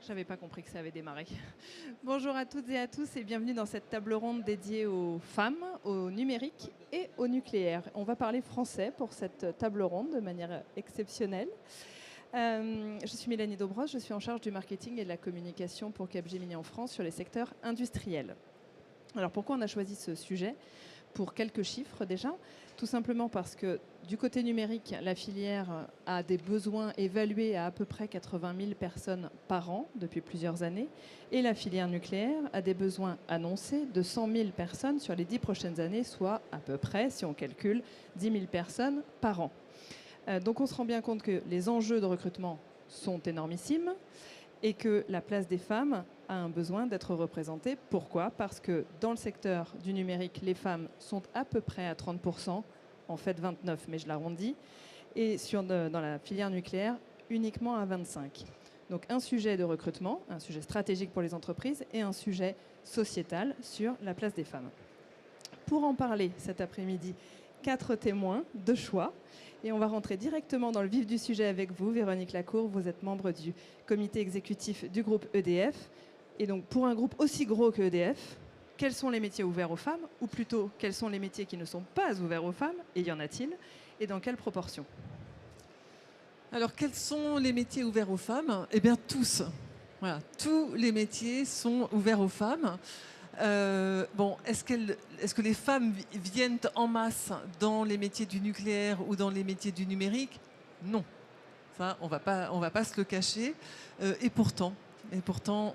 J'avais pas compris que ça avait démarré. Bonjour à toutes et à tous et bienvenue dans cette table ronde dédiée aux femmes, au numérique et au nucléaire. On va parler français pour cette table ronde de manière exceptionnelle. Je suis Mélanie Dobros, je suis en charge du marketing et de la communication pour Capgemini en France sur les secteurs industriels. Alors pourquoi on a choisi ce sujet ? Pour quelques chiffres déjà, tout simplement parce que du côté numérique, la filière a des besoins évalués à peu près 80 000 personnes par an depuis plusieurs années, et la filière nucléaire a des besoins annoncés de 100 000 personnes sur les 10 prochaines années, soit à peu près, si on calcule, 10 000 personnes par an. Donc on se rend bien compte que les enjeux de recrutement sont énormissimes et que la place des femmes a un besoin d'être représentée. Pourquoi ? Parce que dans le secteur du numérique, les femmes sont à peu près à 30%, en fait 29, mais je l'arrondis, et dans la filière nucléaire, uniquement à 25%. Donc un sujet de recrutement, un sujet stratégique pour les entreprises et un sujet sociétal sur la place des femmes. Pour en parler cet après-midi, 4 témoins de choix. Et on va rentrer directement dans le vif du sujet avec vous. Véronique Lacour, vous êtes membre du comité exécutif du groupe EDF. Et donc, pour un groupe aussi gros que EDF, quels sont les métiers ouverts aux femmes ? Ou plutôt, quels sont les métiers qui ne sont pas ouverts aux femmes ? Et y en a-t-il ? Et dans quelle proportion ? Alors, quels sont les métiers ouverts aux femmes ? Eh bien, tous. Voilà, tous les métiers sont ouverts aux femmes. Est-ce que les femmes viennent en masse dans les métiers du nucléaire ou dans les métiers du numérique ? Non. Ça, on va pas se le cacher. Et pourtant,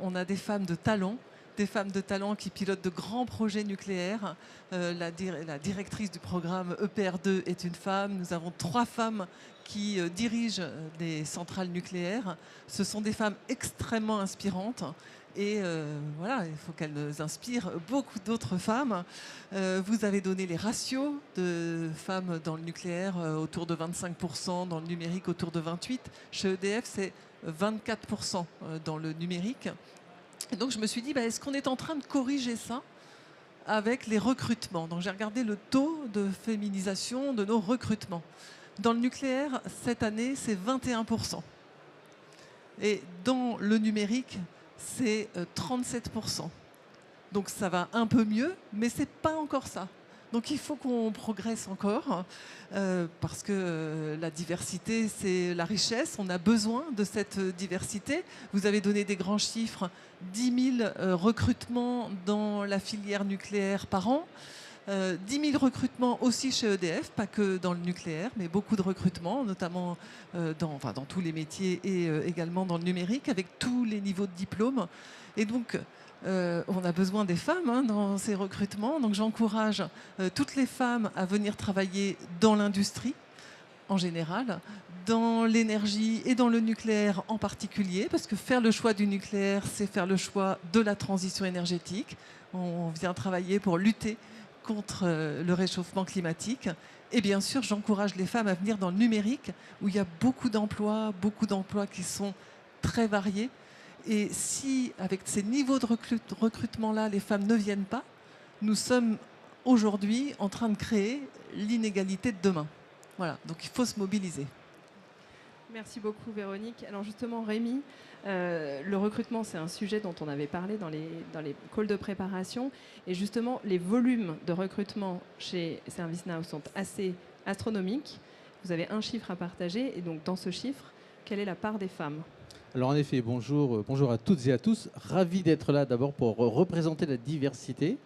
on a des femmes de talent. Des femmes de talent qui pilotent de grands projets nucléaires. La directrice du programme EPR2 est une femme. Nous avons 3 femmes qui dirigent des centrales nucléaires. Ce sont des femmes extrêmement inspirantes. Et voilà, il faut qu'elles inspirent beaucoup d'autres femmes. Vous avez donné les ratios de femmes dans le nucléaire, autour de 25%, dans le numérique autour de 28%. Chez EDF, c'est 24% dans le numérique. Et donc je me suis dit, est-ce qu'on est en train de corriger ça avec les recrutements ? Donc j'ai regardé le taux de féminisation de nos recrutements. Dans le nucléaire, cette année, c'est 21%. Et dans le numérique, c'est 37%. Donc ça va un peu mieux, mais ce n'est pas encore ça. Donc il faut qu'on progresse encore, parce que la diversité, c'est la richesse. On a besoin de cette diversité. Vous avez donné des grands chiffres, 10 000 recrutements dans la filière nucléaire par an. 10 000 recrutements aussi chez EDF, pas que dans le nucléaire, mais beaucoup de recrutements, notamment dans tous les métiers et également dans le numérique, avec tous les niveaux de diplôme. Et donc, on a besoin des femmes dans ces recrutements. Donc, j'encourage toutes les femmes à venir travailler dans l'industrie, en général, dans l'énergie et dans le nucléaire en particulier, parce que faire le choix du nucléaire, c'est faire le choix de la transition énergétique. On vient travailler pour lutter contre le réchauffement climatique. Et bien sûr, j'encourage les femmes à venir dans le numérique, où il y a beaucoup d'emplois qui sont très variés. Et si, avec ces niveaux de recrutement-là, les femmes ne viennent pas, nous sommes aujourd'hui en train de créer l'inégalité de demain. Voilà, donc il faut se mobiliser. Merci beaucoup Véronique. Alors justement Rémi, le recrutement c'est un sujet dont on avait parlé dans les calls de préparation et justement les volumes de recrutement chez ServiceNow sont assez astronomiques. Vous avez un chiffre à partager et donc dans ce chiffre, quelle est la part des femmes ? Alors en effet, bonjour à toutes et à tous. Ravi d'être là d'abord pour représenter la diversité.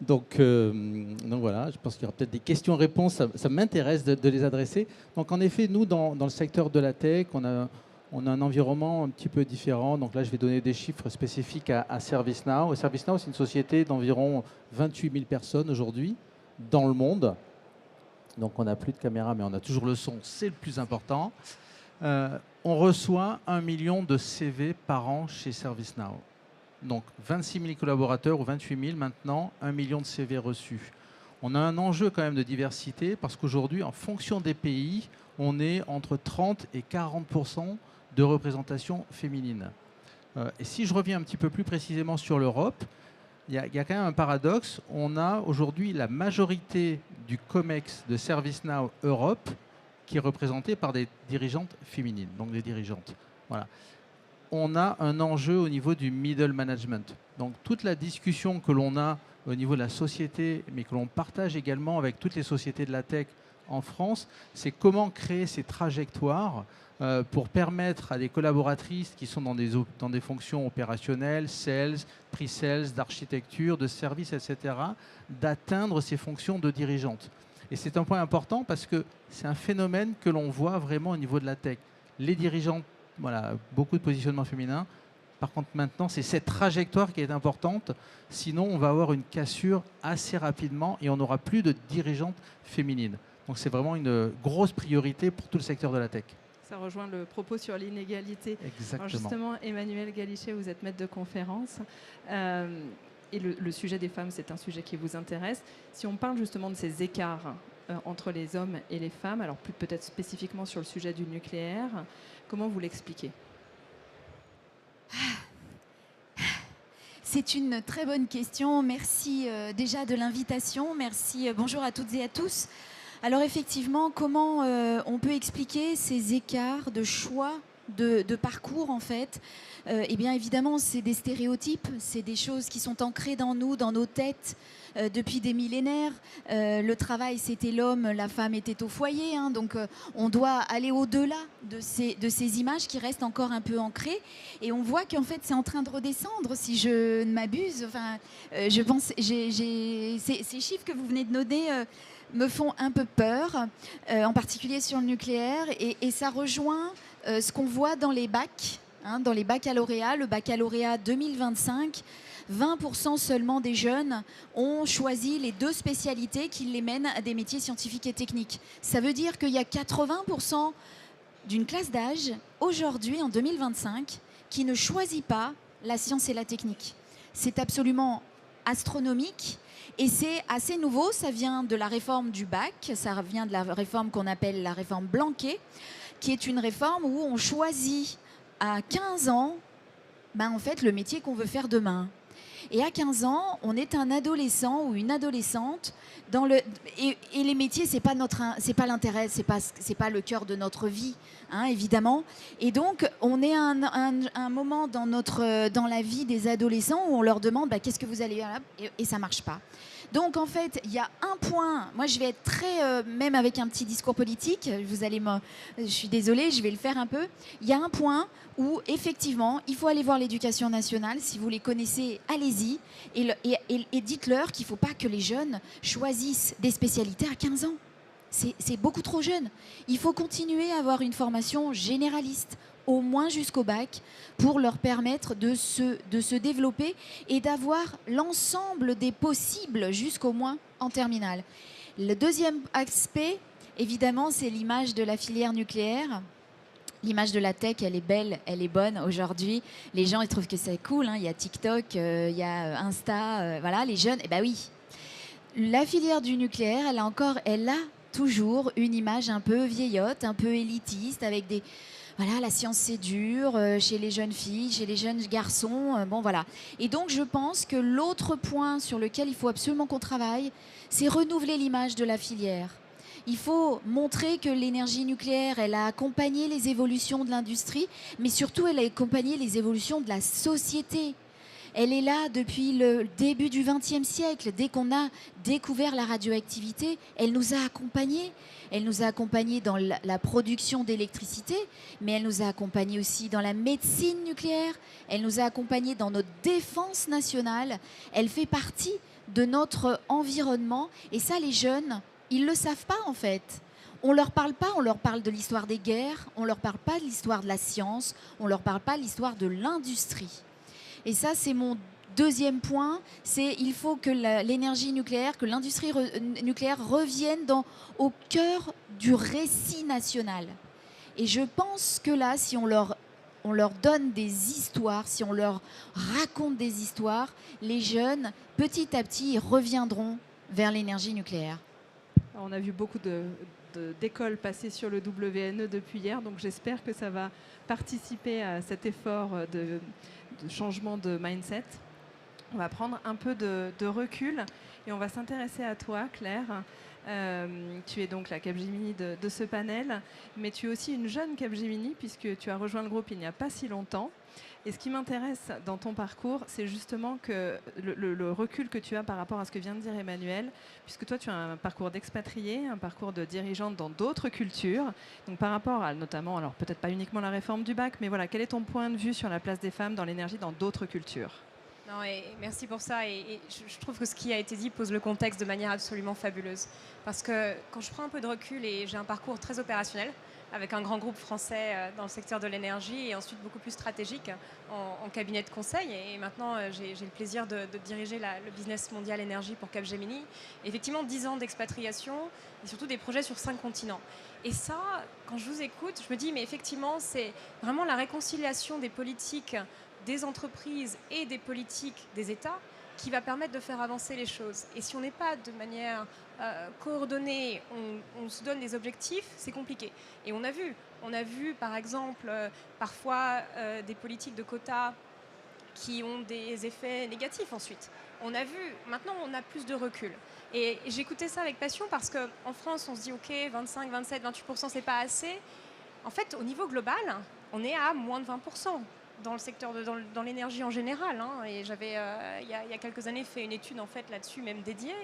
Donc voilà, je pense qu'il y aura peut-être des questions-réponses, ça m'intéresse de les adresser. Donc en effet, nous, dans le secteur de la tech, on a un environnement un petit peu différent. Donc là, je vais donner des chiffres spécifiques à ServiceNow. ServiceNow, c'est une société d'environ 28 000 personnes aujourd'hui dans le monde. Donc on n'a plus de caméra, mais on a toujours le son, c'est le plus important. On reçoit 1 million de CV par an chez ServiceNow. Donc 26 000 collaborateurs ou 28 000 maintenant, 1 million de CV reçus. On a un enjeu quand même de diversité parce qu'aujourd'hui, en fonction des pays, on est entre 30 et 40% de représentation féminine. Et si je reviens un petit peu plus précisément sur l'Europe, il y a quand même un paradoxe. On a aujourd'hui la majorité du COMEX de ServiceNow Europe qui est représentée par des dirigeantes féminines, donc des dirigeantes. Voilà. on a un enjeu au niveau du middle management. Donc toute la discussion que l'on a au niveau de la société, mais que l'on partage également avec toutes les sociétés de la tech en France, c'est comment créer ces trajectoires pour permettre à des collaboratrices qui sont dans des fonctions opérationnelles, sales, pre-sales, d'architecture, de services, etc., d'atteindre ces fonctions de dirigeantes. Et c'est un point important parce que c'est un phénomène que l'on voit vraiment au niveau de la tech. Les dirigeantes, voilà, beaucoup de positionnement féminin. Par contre, maintenant, c'est cette trajectoire qui est importante. Sinon, on va avoir une cassure assez rapidement et on n'aura plus de dirigeantes féminines. Donc, c'est vraiment une grosse priorité pour tout le secteur de la tech. Ça rejoint le propos sur l'inégalité. Exactement. Alors justement, Emmanuel Galichet, vous êtes maître de conférence. Et le sujet des femmes, c'est un sujet qui vous intéresse. Si on parle justement de ces écarts entre les hommes et les femmes, alors peut-être spécifiquement sur le sujet du nucléaire, comment vous l'expliquez ? C'est une très bonne question. Merci déjà de l'invitation. Merci. Bonjour à toutes et à tous. Alors effectivement, comment on peut expliquer ces écarts de choix de parcours en fait? Eh bien évidemment, c'est des stéréotypes, c'est des choses qui sont ancrées dans nous, dans nos têtes depuis des millénaires. Le travail, c'était l'homme, la femme était au foyer. Hein, donc on doit aller au-delà de ces images qui restent encore un peu ancrées. Et on voit qu'en fait, c'est en train de redescendre, si je ne m'abuse. Enfin, je pense, ces chiffres que vous venez de donner me font un peu peur, en particulier sur le nucléaire. Et ça rejoint ce qu'on voit dans les bacs. Dans les baccalauréats, le baccalauréat 2025, 20% seulement des jeunes ont choisi les 2 spécialités qui les mènent à des métiers scientifiques et techniques. Ça veut dire qu'il y a 80% d'une classe d'âge, aujourd'hui en 2025, qui ne choisit pas la science et la technique. C'est absolument astronomique. Et c'est assez nouveau, ça vient de la réforme du bac, ça vient de la réforme qu'on appelle la réforme Blanquet, qui est une réforme où on choisit à 15 ans, en fait, le métier qu'on veut faire demain. Et à 15 ans, on est un adolescent ou une adolescente et les métiers, c'est pas l'intérêt, c'est pas le cœur de notre vie, évidemment. Et donc, on est à un moment dans la vie des adolescents où on leur demande qu'est-ce que vous allez faire et ça marche pas. Donc en fait, il y a un point, moi je vais être très, même avec un petit discours politique, je suis désolée, je vais le faire un peu. Il y a un point où effectivement, il faut aller voir l'éducation nationale, si vous les connaissez, allez-y, et dites-leur qu'il ne faut pas que les jeunes choisissent des spécialités à 15 ans. C'est beaucoup trop jeune. Il faut continuer à avoir une formation généraliste, au moins jusqu'au bac, pour leur permettre de se développer et d'avoir l'ensemble des possibles jusqu'au moins en terminale. Le deuxième aspect, évidemment, c'est l'image de la filière nucléaire. L'image de la tech, elle est belle, elle est bonne aujourd'hui. Les gens, ils trouvent que c'est cool. Il y a TikTok, il y a Insta, voilà, les jeunes, oui. La filière du nucléaire, elle a toujours une image un peu vieillotte, un peu élitiste, avec des... Voilà, la science c'est dur, chez les jeunes filles, chez les jeunes garçons, voilà. Et donc je pense que l'autre point sur lequel il faut absolument qu'on travaille, c'est renouveler l'image de la filière. Il faut montrer que l'énergie nucléaire, elle a accompagné les évolutions de l'industrie, mais surtout elle a accompagné les évolutions de la société. Elle est là depuis le début du XXe siècle. Dès qu'on a découvert la radioactivité, elle nous a accompagnés. Elle nous a accompagnés dans la production d'électricité, mais elle nous a accompagnés aussi dans la médecine nucléaire. Elle nous a accompagnés dans notre défense nationale. Elle fait partie de notre environnement. Et ça, les jeunes, ils ne le savent pas en fait. On ne leur parle pas, on leur parle de l'histoire des guerres, on ne leur parle pas de l'histoire de la science, on ne leur parle pas de l'histoire de l'industrie. Et ça, c'est mon deuxième point, c'est il faut que l'énergie nucléaire, que l'industrie nucléaire revienne au cœur du récit national. Et je pense que là, si on leur donne des histoires, si on leur raconte des histoires, les jeunes, petit à petit, reviendront vers l'énergie nucléaire. Alors, on a vu beaucoup d'écoles passer sur le WNE depuis hier, donc j'espère que ça va participer à cet effort de changement de mindset. On va prendre un peu de recul et on va s'intéresser à toi, Claire. Tu es donc la Capgemini de ce panel, mais tu es aussi une jeune Capgemini puisque tu as rejoint le groupe il n'y a pas si longtemps. Et ce qui m'intéresse dans ton parcours, c'est justement que le recul que tu as par rapport à ce que vient de dire Emmanuel, puisque toi tu as un parcours d'expatrié, un parcours de dirigeante dans d'autres cultures. Donc par rapport à notamment, alors peut-être pas uniquement la réforme du bac, mais voilà, quel est ton point de vue sur la place des femmes dans l'énergie dans d'autres cultures ? Non, et merci pour ça. Et je trouve que ce qui a été dit pose le contexte de manière absolument fabuleuse. Parce que quand je prends un peu de recul, et j'ai un parcours très opérationnel, avec un grand groupe français dans le secteur de l'énergie et ensuite beaucoup plus stratégique en cabinet de conseil. Et maintenant, j'ai le plaisir de diriger le business mondial énergie pour Capgemini. Effectivement, 10 ans d'expatriation et surtout des projets sur 5 continents. Et ça, quand je vous écoute, je me dis, mais effectivement, c'est vraiment la réconciliation des politiques des entreprises et des politiques des États qui va permettre de faire avancer les choses. Et si on n'est pas de manière coordonnée, on se donne des objectifs, c'est compliqué. Et on a vu par exemple parfois des politiques de quotas qui ont des effets négatifs ensuite. On a vu, maintenant on a plus de recul. Et j'écoutais ça avec passion parce qu'en France on se dit ok, 25, 27, 28% c'est pas assez. En fait au niveau global, on est à moins de 20%. Dans le secteur dans l'énergie en général. Et j'avais, il y a quelques années, fait une étude en fait, là-dessus, même dédiée.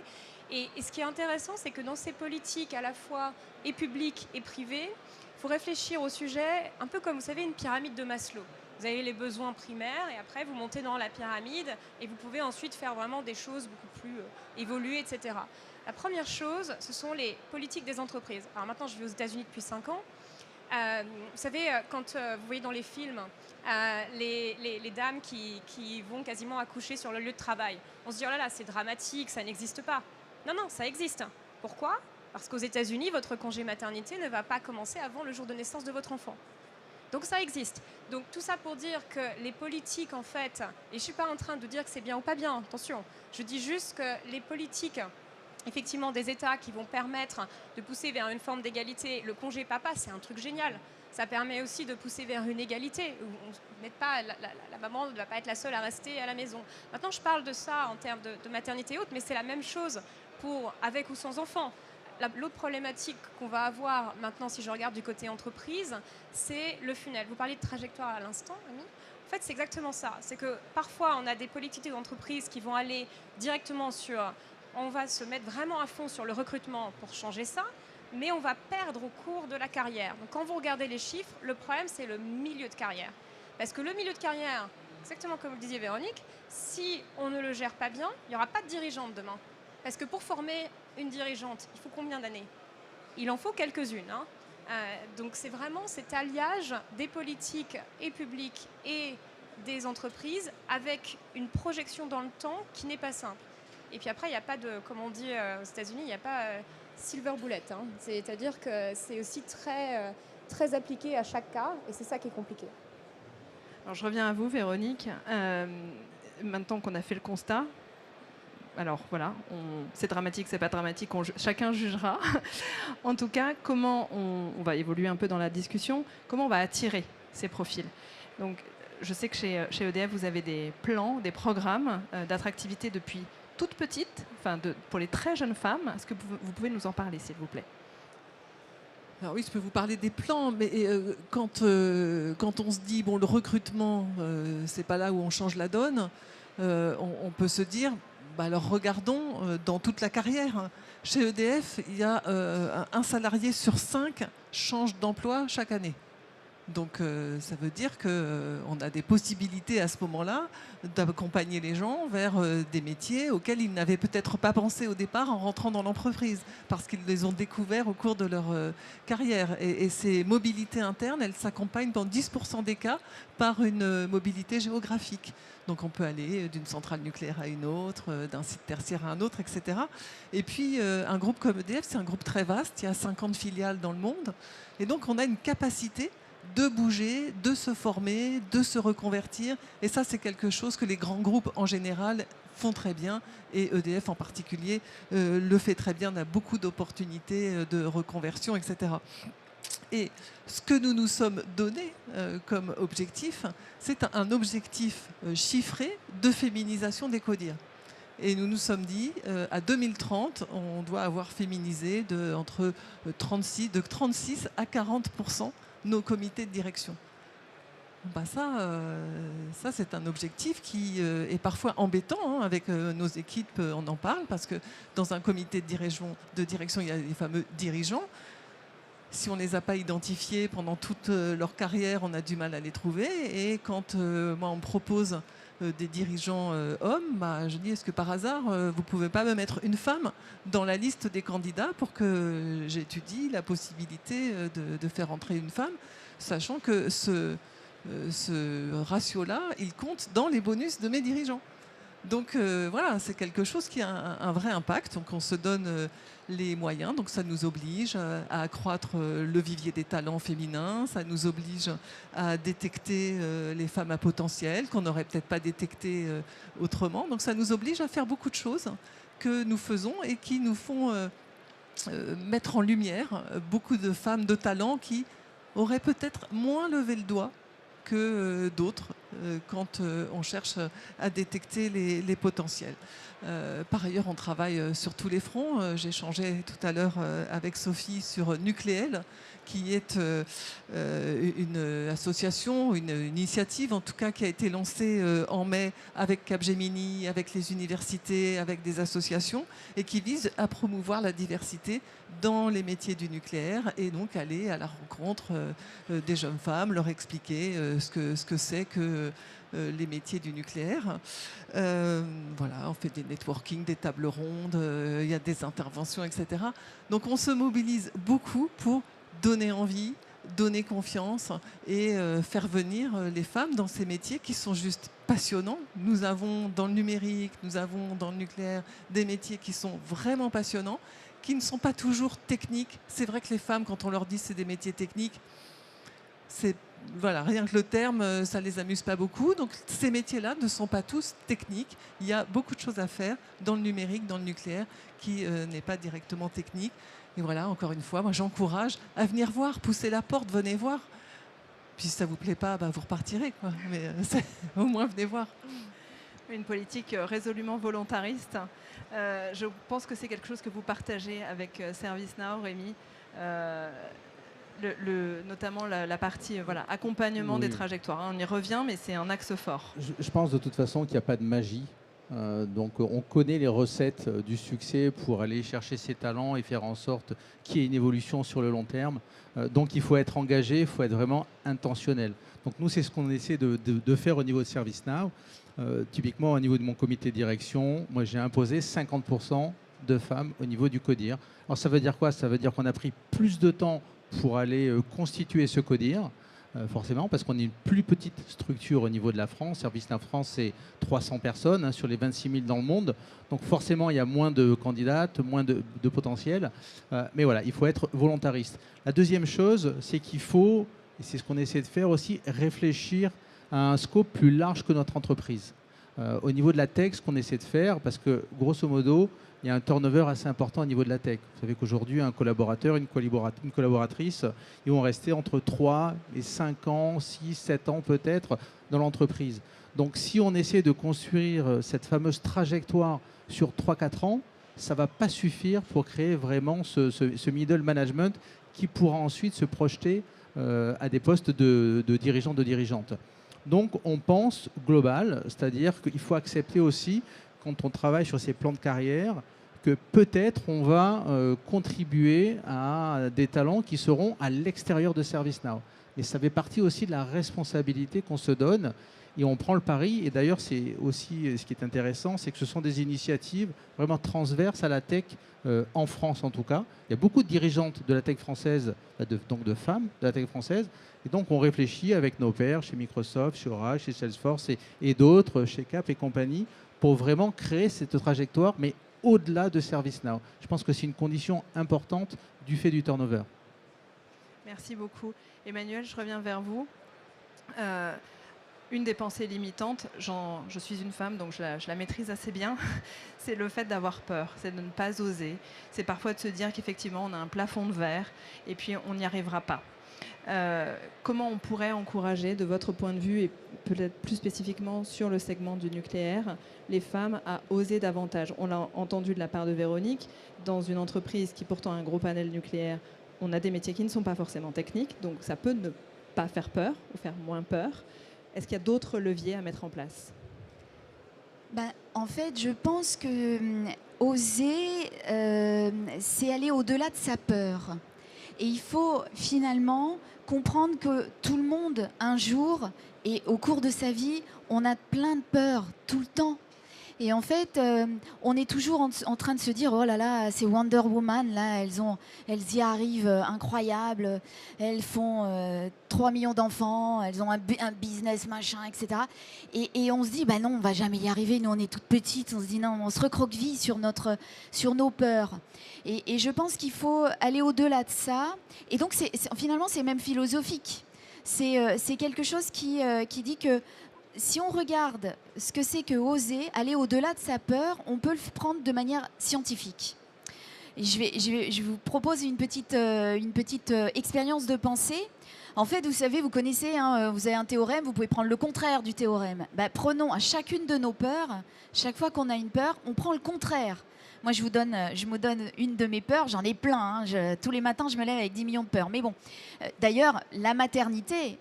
Et ce qui est intéressant, c'est que dans ces politiques, à la fois et publiques et privées, il faut réfléchir au sujet un peu comme, vous savez, une pyramide de Maslow. Vous avez les besoins primaires et après, vous montez dans la pyramide et vous pouvez ensuite faire vraiment des choses beaucoup plus évoluées, etc. La première chose, ce sont les politiques des entreprises. Alors maintenant, je vis aux États-Unis depuis 5 ans. Vous savez, quand vous voyez dans les films les dames qui vont quasiment accoucher sur le lieu de travail, on se dit oh là là, c'est dramatique, ça n'existe pas. Non, non, ça existe. Pourquoi ? Parce qu'aux États-Unis, votre congé maternité ne va pas commencer avant le jour de naissance de votre enfant. Donc ça existe. Donc tout ça pour dire que les politiques, en fait, et je ne suis pas en train de dire que c'est bien ou pas bien, attention, je dis juste que les politiques effectivement des États qui vont permettre de pousser vers une forme d'égalité. Le congé papa, c'est un truc génial. Ça permet aussi de pousser vers une égalité. La maman ne va pas être la seule à rester à la maison. Maintenant, je parle de ça en termes de maternité et autres, mais c'est la même chose pour avec ou sans enfants. L'autre problématique qu'on va avoir maintenant, si je regarde du côté entreprise, c'est le funnel. Vous parliez de trajectoire à l'instant, Ami. En fait, c'est exactement ça. C'est que parfois, on a des politiques d'entreprise qui vont aller directement sur... On va se mettre vraiment à fond sur le recrutement pour changer ça, mais on va perdre au cours de la carrière. Donc quand vous regardez les chiffres, le problème, c'est le milieu de carrière. Parce que le milieu de carrière, exactement comme le disait Véronique, si on ne le gère pas bien, il n'y aura pas de dirigeante demain. Parce que pour former une dirigeante, il faut combien d'années ? Il en faut quelques-unes. Donc c'est vraiment cet alliage des politiques et publiques et des entreprises avec une projection dans le temps qui n'est pas simple. Et puis après, il n'y a pas de, comme on dit aux États-Unis, il n'y a pas silver bullet. C'est-à-dire que c'est aussi très, très appliqué à chaque cas, et c'est ça qui est compliqué. Alors je reviens à vous, Véronique. Maintenant qu'on a fait le constat, alors voilà, c'est dramatique, c'est pas dramatique, chacun jugera. En tout cas, comment on va évoluer un peu dans la discussion, comment on va attirer ces profils. Donc, je sais que chez EDF, vous avez des plans, des programmes d'attractivité depuis toute petite, pour les très jeunes femmes. Est-ce que vous pouvez nous en parler, s'il vous plaît ? Alors oui, je peux vous parler des plans, mais quand on se dit bon, le recrutement, c'est pas là où on change la donne, on peut se dire, alors regardons dans toute la carrière. Chez EDF, il y a un salarié sur 5 change d'emploi chaque année. Donc ça veut dire qu'on a des possibilités à ce moment-là d'accompagner les gens vers des métiers auxquels ils n'avaient peut-être pas pensé au départ en rentrant dans l'entreprise, parce qu'ils les ont découverts au cours de leur carrière. Et ces mobilités internes, elles s'accompagnent dans 10% des cas par une mobilité géographique. Donc on peut aller d'une centrale nucléaire à une autre, d'un site tertiaire à un autre, etc. Et puis un groupe comme EDF, c'est un groupe très vaste, il y a 50 filiales dans le monde. Et donc on a une capacité de bouger, de se former, de se reconvertir. Et ça, c'est quelque chose que les grands groupes en général font très bien. Et EDF en particulier le fait très bien. On a beaucoup d'opportunités de reconversion, etc. Et ce que nous nous sommes donné comme objectif, c'est un objectif chiffré de féminisation des CODIR. Et nous nous sommes dit, à 2030, on doit avoir féminisé de 36 à 40% nos comités de direction. Bah ça c'est un objectif qui est parfois embêtant. Avec nos équipes, on en parle, parce que dans un comité de direction, il y a les fameux dirigeants. Si on ne les a pas identifiés pendant toute leur carrière, on a du mal à les trouver. Et quand moi, on me propose des dirigeants hommes, je dis, est-ce que par hasard, vous ne pouvez pas me mettre une femme dans la liste des candidats pour que j'étudie la possibilité de faire entrer une femme, sachant que ce ratio-là, il compte dans les bonus de mes dirigeants. Donc voilà, c'est quelque chose qui a un vrai impact. Donc on se donne les moyens. Donc ça nous oblige à accroître le vivier des talents féminins. Ça nous oblige à détecter les femmes à potentiel qu'on n'aurait peut-être pas détectées autrement. Donc ça nous oblige à faire beaucoup de choses que nous faisons et qui nous font mettre en lumière beaucoup de femmes de talent qui auraient peut-être moins levé le doigt que d'autres quand on cherche à détecter les potentiels. Par ailleurs, on travaille sur tous les fronts. J'ai échangé tout à l'heure avec Sophie sur Nucléel, qui est une association, une initiative en tout cas, qui a été lancée en mai avec Capgemini, avec les universités, avec des associations, et qui vise à promouvoir la diversité dans les métiers du nucléaire, et donc aller à la rencontre des jeunes femmes, leur expliquer ce que c'est que les métiers du nucléaire. Voilà, on fait des networking, des tables rondes, il y a des interventions, etc. Donc on se mobilise beaucoup pour donner envie, donner confiance et faire venir les femmes dans ces métiers qui sont juste passionnants. Nous avons dans le numérique, nous avons dans le nucléaire des métiers qui sont vraiment passionnants, qui ne sont pas toujours techniques. C'est vrai que les femmes, quand on leur dit c'est des métiers techniques, voilà, rien que le terme, ça ne les amuse pas beaucoup. Donc ces métiers-là ne sont pas tous techniques. Il y a beaucoup de choses à faire dans le numérique, dans le nucléaire, qui n'est pas directement technique. Et voilà, encore une fois, moi j'encourage à venir voir, pousser la porte, venez voir. Puis si ça ne vous plaît pas, vous repartirez, quoi. Mais au moins venez voir. Une politique résolument volontariste. Je pense que c'est quelque chose que vous partagez avec ServiceNow, Rémi. Notamment la partie accompagnement des trajectoires. On y revient, mais c'est un axe fort. Je pense de toute façon qu'il n'y a pas de magie. Donc on connaît les recettes du succès pour aller chercher ses talents et faire en sorte qu'il y ait une évolution sur le long terme. Donc il faut être engagé, il faut être vraiment intentionnel. Donc nous, c'est ce qu'on essaie de faire au niveau de ServiceNow. Typiquement, au niveau de mon comité de direction, moi j'ai imposé 50% de femmes au niveau du CODIR. Alors ça veut dire quoi? Ça veut dire qu'on a pris plus de temps pour aller constituer ce CODIR, forcément, parce qu'on est une plus petite structure au niveau de la France. ServiceNow France, c'est 300 personnes sur les 26 000 dans le monde. Donc forcément, il y a moins de candidates, moins de potentiel. Mais voilà, il faut être volontariste. La deuxième chose, c'est qu'il faut, et c'est ce qu'on essaie de faire aussi, réfléchir à un scope plus large que notre entreprise. Au niveau de la tech, ce qu'on essaie de faire, parce que grosso modo, il y a un turnover assez important au niveau de la tech. Vous savez qu'aujourd'hui, un collaborateur, une collaboratrice, ils vont rester entre 3 et 5 ans, 6, 7 ans peut-être dans l'entreprise. Donc si on essaie de construire cette fameuse trajectoire sur 3-4 ans, ça ne va pas suffire pour créer vraiment ce middle management qui pourra ensuite se projeter à des postes de dirigeants, de dirigeantes. Donc on pense global, c'est-à-dire qu'il faut accepter aussi, quand on travaille sur ces plans de carrière, que peut-être on va contribuer à des talents qui seront à l'extérieur de ServiceNow. Mais ça fait partie aussi de la responsabilité qu'on se donne et on prend le pari. Et d'ailleurs, c'est aussi ce qui est intéressant, c'est que ce sont des initiatives vraiment transverses à la tech, en France en tout cas. Il y a beaucoup de dirigeantes de la tech française, donc de femmes de la tech française. Et donc on réfléchit avec nos pairs chez Microsoft, chez Oracle, chez Salesforce et d'autres, chez Cap et compagnie, pour vraiment créer cette trajectoire, mais au-delà de ServiceNow. Je pense que c'est une condition importante du fait du turnover. Merci beaucoup. Emmanuel, je reviens vers vous. Une des pensées limitantes, je suis une femme, donc je la maîtrise assez bien, c'est le fait d'avoir peur, c'est de ne pas oser. C'est parfois de se dire qu'effectivement, on a un plafond de verre et puis on n'y arrivera pas. Comment on pourrait encourager, de votre point de vue, et peut-être plus spécifiquement sur le segment du nucléaire, les femmes à oser davantage? On l'a entendu de la part de Véronique, dans une entreprise qui pourtant a un gros panel nucléaire, on a des métiers qui ne sont pas forcément techniques, donc ça peut ne pas faire peur ou faire moins peur. Est-ce qu'il y a d'autres leviers à mettre en place? En fait, je pense que oser, c'est aller au-delà de sa peur. Et il faut finalement comprendre que tout le monde, un jour, et au cours de sa vie, on a plein de peurs, tout le temps. Et en fait, on est toujours en train de se dire, oh là là, c'est Wonder Woman, là, elles y arrivent, incroyables, elles font 3 millions d'enfants, elles ont un business, machin, etc. Et on se dit, bah non, on va jamais y arriver, nous on est toutes petites, on se dit non, on se recroqueville sur nos peurs. Et je pense qu'il faut aller au-delà de ça. Et donc, finalement, c'est même philosophique. C'est quelque chose qui dit que si on regarde ce que c'est que oser, aller au-delà de sa peur, on peut le prendre de manière scientifique. Et je vous propose une petite expérience de pensée. En fait, vous savez, vous connaissez, vous avez un théorème, vous pouvez prendre le contraire du théorème. Prenons à chacune de nos peurs, chaque fois qu'on a une peur, on prend le contraire. Moi, je me donne une de mes peurs, j'en ai plein. Tous les matins, je me lève avec 10 millions de peurs. Mais bon, d'ailleurs, la maternité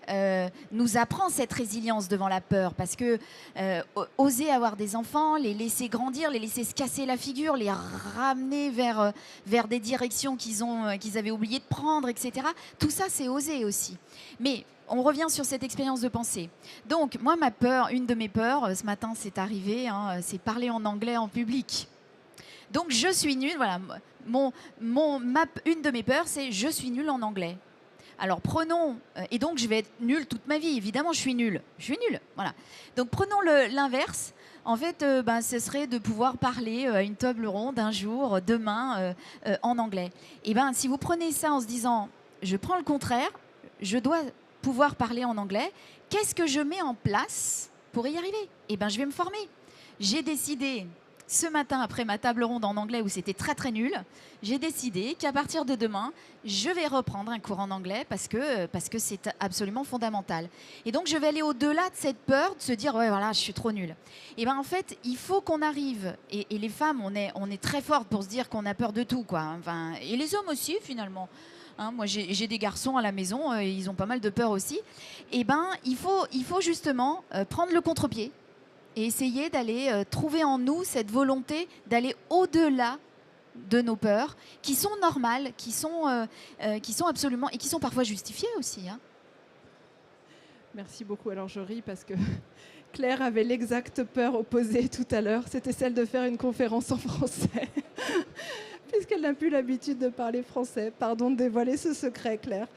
nous apprend cette résilience devant la peur. Parce que oser avoir des enfants, les laisser grandir, les laisser se casser la figure, les ramener vers des directions qu'ils avaient oublié de prendre, etc. Tout ça, c'est oser aussi. Mais on revient sur cette expérience de pensée. Donc, moi, une de mes peurs, ce matin, c'est arrivé, c'est parler en anglais en public. Donc je suis nulle, voilà. Une de mes peurs, c'est je suis nulle en anglais. Alors prenons, et donc je vais être nulle toute ma vie, évidemment je suis nulle, voilà. Donc prenons l'inverse, en fait ce serait de pouvoir parler à une table ronde un jour, demain, en anglais. Et si vous prenez ça en se disant, je prends le contraire, je dois pouvoir parler en anglais, qu'est-ce que je mets en place pour y arriver? Je vais me former. J'ai décidé, ce matin, après ma table ronde en anglais où c'était très très nul, j'ai décidé qu'à partir de demain, je vais reprendre un cours en anglais parce que c'est absolument fondamental. Et donc, je vais aller au-delà de cette peur de se dire, ouais, voilà, je suis trop nulle. Et en fait, il faut qu'on arrive, et les femmes, on est très fortes pour se dire qu'on a peur de tout, quoi. Enfin, et les hommes aussi, finalement. Moi, j'ai des garçons à la maison, ils ont pas mal de peur aussi. Et il faut justement prendre le contre-pied et essayer d'aller trouver en nous cette volonté d'aller au-delà de nos peurs, qui sont normales, qui sont absolument, et qui sont parfois justifiées aussi. Merci beaucoup. Alors je ris parce que Claire avait l'exacte peur opposée tout à l'heure, c'était celle de faire une conférence en français. Puisqu'elle n'a plus l'habitude de parler français. Pardon de dévoiler ce secret, Claire.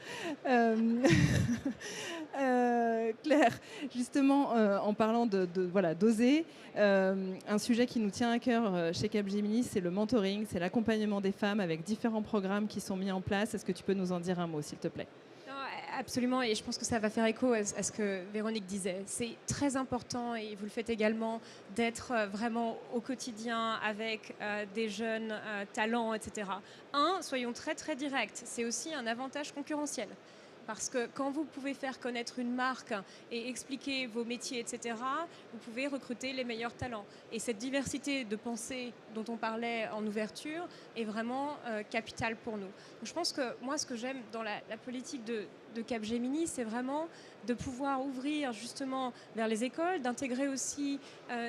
Claire, justement, en parlant d'oser, un sujet qui nous tient à cœur chez Capgemini, c'est le mentoring, c'est l'accompagnement des femmes avec différents programmes qui sont mis en place. Est-ce que tu peux nous en dire un mot, s'il te plaît? Absolument, et je pense que ça va faire écho à ce que Véronique disait. C'est très important, et vous le faites également, d'être vraiment au quotidien avec des jeunes talents, etc. Soyons très très directs, c'est aussi un avantage concurrentiel. Parce que quand vous pouvez faire connaître une marque et expliquer vos métiers, etc., vous pouvez recruter les meilleurs talents. Et cette diversité de pensée dont on parlait en ouverture est vraiment capitale pour nous. Donc je pense que moi, ce que j'aime dans la politique de Capgemini, c'est vraiment de pouvoir ouvrir justement vers les écoles, d'intégrer aussi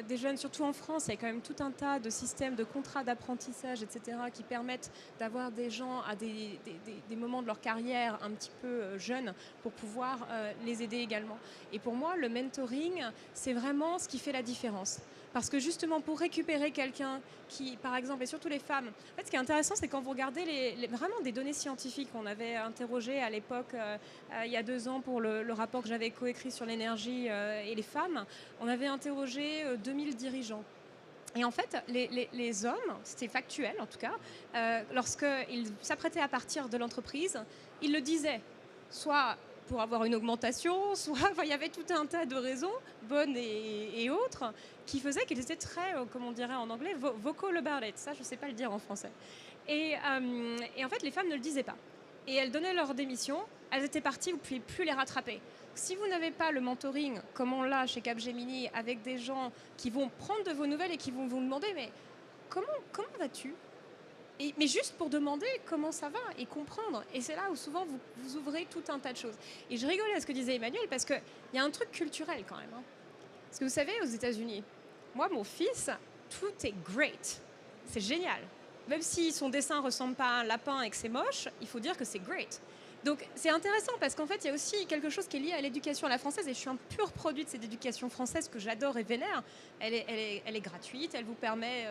des jeunes, surtout en France. Il y a quand même tout un tas de systèmes de contrats d'apprentissage, etc., qui permettent d'avoir des gens à des moments de leur carrière un petit peu jeunes pour pouvoir les aider également. Et pour moi, le mentoring, c'est vraiment ce qui fait la différence. Parce que justement, pour récupérer quelqu'un qui, par exemple, et surtout les femmes, en fait, ce qui est intéressant, c'est quand vous regardez vraiment des données scientifiques qu'on avait interrogées à l'époque, il y a 2 ans, pour le rapport que j'avais coécrit sur l'énergie et les femmes, on avait interrogé 2000 dirigeants. Et en fait, les hommes, c'était factuel en tout cas, lorsqu'ils s'apprêtaient à partir de l'entreprise, ils le disaient, soit pour avoir une augmentation, soit il y avait tout un tas de raisons, bonnes et autres, qui faisaient qu'ils étaient très, comme on dirait en anglais, vocal about it. Ça, je ne sais pas le dire en français. Et en fait, les femmes ne le disaient pas. Et elles donnaient leur démission, elles étaient parties, vous ne pouviez plus les rattraper. Si vous n'avez pas le mentoring, comme on l'a chez Capgemini, avec des gens qui vont prendre de vos nouvelles et qui vont vous demander « mais comment vas-tu ?» mais juste pour demander comment ça va et comprendre. Et c'est là où souvent vous ouvrez tout un tas de choses. Et je rigolais à ce que disait Emmanuel parce qu'il y a un truc culturel quand même. Hein. Parce que vous savez, aux États-Unis, moi, mon fils, tout est great. C'est génial. Même si son dessin ne ressemble pas à un lapin et que c'est moche, il faut dire que c'est great. Donc c'est intéressant parce qu'en fait, il y a aussi quelque chose qui est lié à l'éducation à la française et je suis un pur produit de cette éducation française que j'adore et vénère. Elle est gratuite, elle vous permet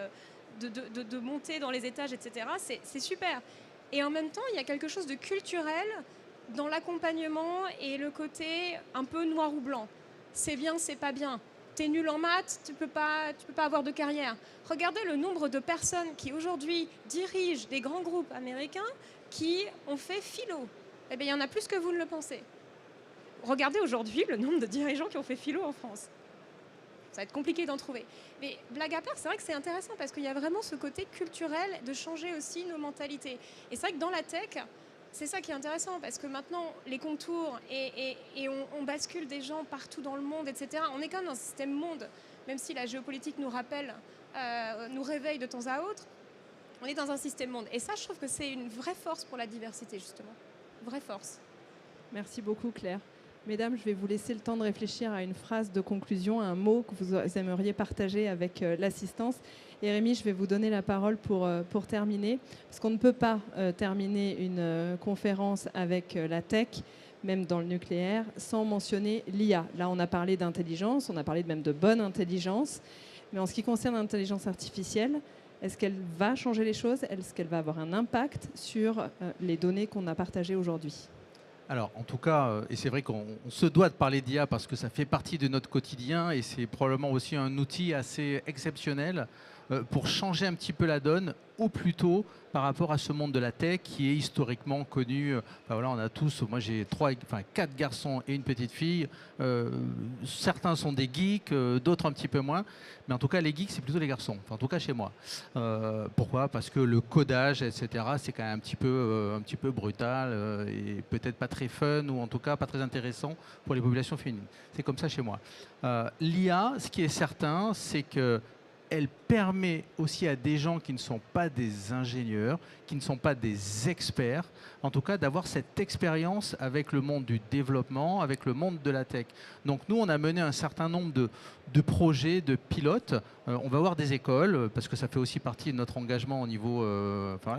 de monter dans les étages, etc. C'est super. Et en même temps, il y a quelque chose de culturel dans l'accompagnement et le côté un peu noir ou blanc. C'est bien, c'est pas bien. T'es nul en maths, tu peux pas avoir de carrière. Regardez le nombre de personnes qui aujourd'hui dirigent des grands groupes américains qui ont fait philo. Eh bien, il y en a plus que vous ne le pensez. Regardez aujourd'hui le nombre de dirigeants qui ont fait philo en France. Ça va être compliqué d'en trouver. Mais blague à part, c'est vrai que c'est intéressant parce qu'il y a vraiment ce côté culturel de changer aussi nos mentalités. Et c'est vrai que dans la tech, c'est ça qui est intéressant parce que maintenant, les contours et on bascule des gens partout dans le monde, etc. On est quand même dans un système monde, même si la géopolitique nous rappelle, nous réveille de temps à autre, on est dans un système monde. Et ça, je trouve que c'est une vraie force pour la diversité, justement. Vraie force. Merci beaucoup, Claire. Mesdames, je vais vous laisser le temps de réfléchir à une phrase de conclusion, un mot que vous aimeriez partager avec l'assistance. Et Rémi, je vais vous donner la parole pour terminer, parce qu'on ne peut pas terminer une conférence avec la tech, même dans le nucléaire, sans mentionner l'IA. Là, on a parlé d'intelligence, on a parlé même de bonne intelligence. Mais en ce qui concerne l'intelligence artificielle, est-ce qu'elle va changer les choses? Est-ce qu'elle va avoir un impact sur les données qu'on a partagées aujourd'hui? Alors, en tout cas, et c'est vrai qu'on se doit de parler d'IA parce que ça fait partie de notre quotidien et c'est probablement aussi un outil assez exceptionnel pour changer un petit peu la donne, au plus tôt par rapport à ce monde de la tech qui est historiquement connu. Voilà, on a tous, moi j'ai 4 garçons et une petite fille. Certains sont des geeks, d'autres un petit peu moins. Mais en tout cas, les geeks, c'est plutôt les garçons. Enfin, en tout cas, chez moi. Pourquoi? Parce que le codage, etc., c'est quand même un petit peu brutal et peut-être pas très fun ou en tout cas pas très intéressant pour les populations féminines. C'est comme ça chez moi. L'IA, ce qui est certain, c'est que elle permet aussi à des gens qui ne sont pas des ingénieurs, qui ne sont pas des experts, en tout cas d'avoir cette expérience avec le monde du développement, avec le monde de la tech. Donc nous, on a mené un certain nombre de projets, de pilotes. On va voir des écoles, parce que ça fait aussi partie de notre engagement au niveau,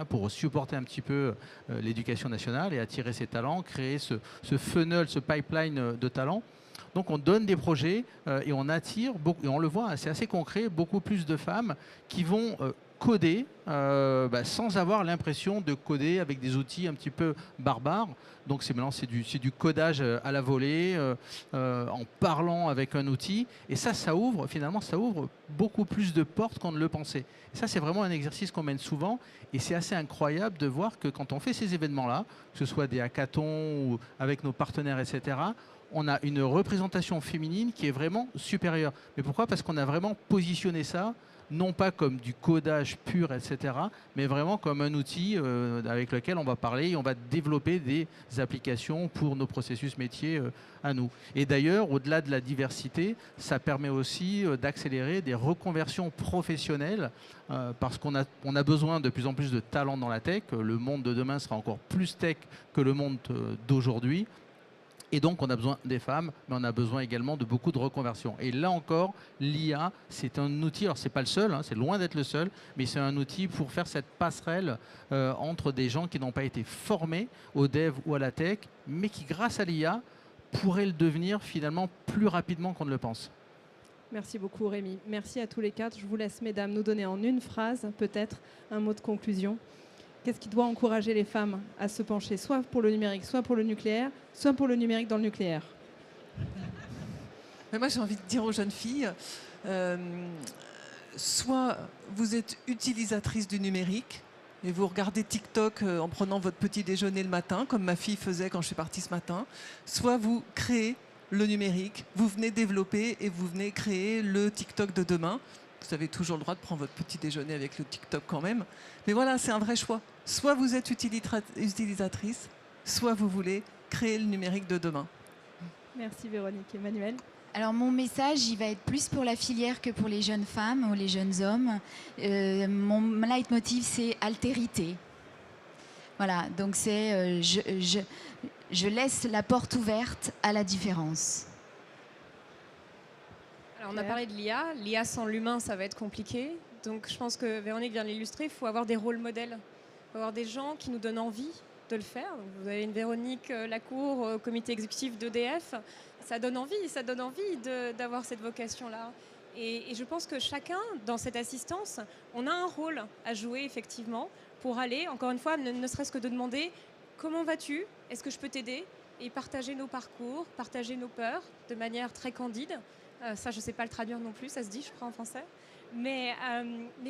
pour supporter un petit peu l'éducation nationale et attirer ces talents, créer ce funnel, ce pipeline de talents. Donc on donne des projets et on attire, et on le voit, c'est assez concret, beaucoup plus de femmes qui vont coder sans avoir l'impression de coder avec des outils un petit peu barbares. Donc maintenant c'est du codage à la volée, en parlant avec un outil. Et ça ouvre beaucoup plus de portes qu'on ne le pensait. Et ça c'est vraiment un exercice qu'on mène souvent. Et c'est assez incroyable de voir que quand on fait ces événements-là, que ce soit des hackathons ou avec nos partenaires, etc., on a une représentation féminine qui est vraiment supérieure. Mais pourquoi? Parce qu'on a vraiment positionné ça, non pas comme du codage pur, etc., mais vraiment comme un outil avec lequel on va parler et on va développer des applications pour nos processus métiers à nous. Et d'ailleurs, au-delà de la diversité, ça permet aussi d'accélérer des reconversions professionnelles parce qu'on a besoin de plus en plus de talents dans la tech. Le monde de demain sera encore plus tech que le monde d'aujourd'hui. Et donc, on a besoin des femmes, mais on a besoin également de beaucoup de reconversions. Et là encore, l'IA, c'est un outil, alors c'est pas le seul, c'est loin d'être le seul, mais c'est un outil pour faire cette passerelle entre des gens qui n'ont pas été formés au dev ou à la tech, mais qui, grâce à l'IA, pourraient le devenir finalement plus rapidement qu'on ne le pense. Merci beaucoup, Rémi. Merci à tous les quatre. Je vous laisse, mesdames, nous donner en une phrase, peut-être, un mot de conclusion. Qu'est-ce qui doit encourager les femmes à se pencher, soit pour le numérique, soit pour le nucléaire, soit pour le numérique dans le nucléaire? Mais moi, j'ai envie de dire aux jeunes filles, soit vous êtes utilisatrices du numérique, et vous regardez TikTok en prenant votre petit déjeuner le matin, comme ma fille faisait quand je suis partie ce matin, soit vous créez le numérique, vous venez développer et vous venez créer le TikTok de demain. Vous avez toujours le droit de prendre votre petit déjeuner avec le TikTok quand même. Mais voilà, c'est un vrai choix. Soit vous êtes utilisatrice, soit vous voulez créer le numérique de demain. Merci Véronique. Emmanuel? Alors mon message, il va être plus pour la filière que pour les jeunes femmes ou les jeunes hommes. Mon leitmotiv, c'est altérité. Voilà, donc c'est je laisse la porte ouverte à la différence. Alors, on a parlé de l'IA. L'IA sans l'humain, ça va être compliqué. Donc je pense que Véronique vient de l'illustrer. Il faut avoir des rôles modèles. Il faut avoir des gens qui nous donnent envie de le faire. Vous avez une Véronique Lacour au comité exécutif d'EDF. Ça donne envie d'avoir cette vocation-là. Et je pense que chacun, dans cette assistance, on a un rôle à jouer effectivement pour aller, encore une fois, ne serait-ce que de demander comment vas-tu, est-ce que je peux t'aider, et partager nos parcours, partager nos peurs de manière très candide. Ça, je ne sais pas le traduire non plus, ça se dit, je crois, en français. Mais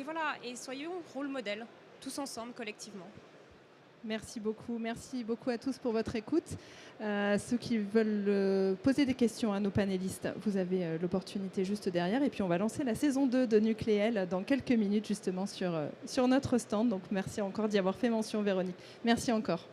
voilà, et soyons rôle modèle, tous ensemble, collectivement. Merci beaucoup à tous pour votre écoute. Ceux qui veulent poser des questions à nos panélistes, vous avez l'opportunité juste derrière. Et puis on va lancer la saison 2 de Nucléel dans quelques minutes justement sur notre stand. Donc merci encore d'y avoir fait mention, Véronique. Merci encore.